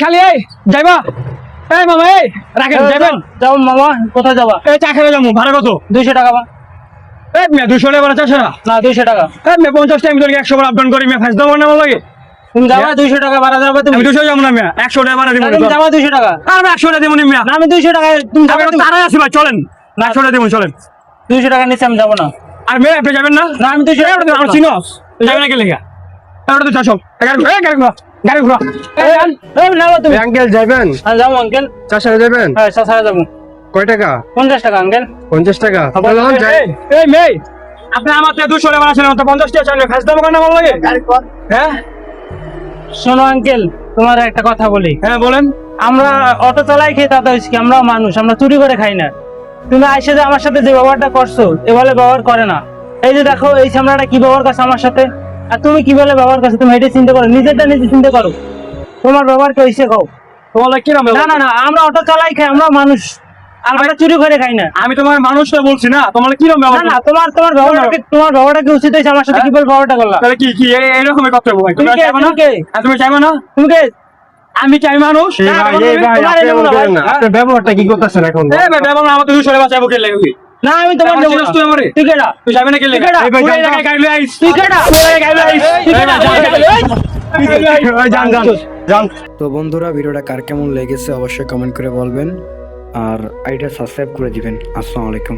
খালি এই যাইবা এই মামা এই রাখেন যাবেন যাও মামা কোথায় যাবা এই চা খেয়ে যাবো ভাড়া কত 200 টাকা এই মেয়ে 200 টাকা ভাড়া চাষা না 200 টাকা এই মেয়ে 50 টাকা আমি তোকে 100 বার আপডাউন করি মেয়ে ফাঁস দেবো না আমার লাগে তুমি যাবা 200 টাকা ভাড়া যাবে তুমি আমি 200 যাবো না মেয়ে 100 টাকা ভাড়া দিব তুমি যাবা 200 টাকা আমি 100 টাকা দিব না মেয়ে না আমি 200 টাকা তুমি যাবে তারা আছে ভাই চলেন না 100 টাকা দিব চলেন 200 টাকা নিচে আমি যাব না আর মেয়ে আপনি যাবেন না না আমি 200 টাকা আমার চিনোস যাবেন না গেলে গা ওটা তো চাষো গাড়ি ঘোরা এই নাও তুমি আঙ্কেল যাবেন হ্যাঁ যাও আঙ্কেল চাষারে যাবেন হ্যাঁ সাথে যাবো কয় টাকা 50 টাকা আঙ্কেল 50 টাকা এই মেয়ে আপনি আমার 200 টাকা ভাড়া ছিলেন তো 50 টাকা চাইলে ফাঁস দেবো না আমার লাগে হ্যাঁ শোনো আঙ্কেল তোমার একটা কথা বলি হ্যাঁ বলেন আমরা অটো চালাই খেয়ে দাদা হয়েছি আমরা মানুষ আমরা চুরি করে খাই না তুমি আইসে যে আমার সাথে যে ব্যবহারটা করছো এভাবে ব্যবহার করে না এই যে দেখো এই সামলাটা কি ব্যবহার করছে আমার সাথে আর তুমি কি বলে ব্যবহার করছো তুমি এটা চিন্তা করো নিজেরটা নিজে চিন্তা করো তোমার ব্যবহার কে হইছে কও তোমার কি নাম না না না আমরা অটো চালাই খাই আমরা মানুষ আমরা চুরি করে খাই না আমি তোমার মানুষটা বলছি না তোমার কি নাম না না তোমার ব্যবহারটা কি উচিত হয়েছে আমার সাথে কি বলে ব্যবহারটা করলা তাহলে কি কি এইরকমই করতে হবে ভাই তুমি কে তুমি কে তুমি চাইবো না তুমি কে আমি কি আমি মানুষ আপনার ব্যবহারটা কি করতেছেন এখন এই ভাই ব্যবহার আমার 200 টাকা বাঁচাবো কে লাগে না আমি তোমার দেব না তুই আমারে তুই কেডা তুই যাবে না কে লাগে এই ভাই, পুরো এলাকায় গাড়ি লই আইস তুই কেডা পুরো এলাকায় গাড়ি লই আইস তুই কেডা যান যান যান তো বন্ধুরা ভিডিওটা কার কেমন লেগেছে অবশ্যই কমেন্ট করে বলবেন আর আইডিটা সাবস্ক্রাইব করে দিবেন। আসসালামু আলাইকুম।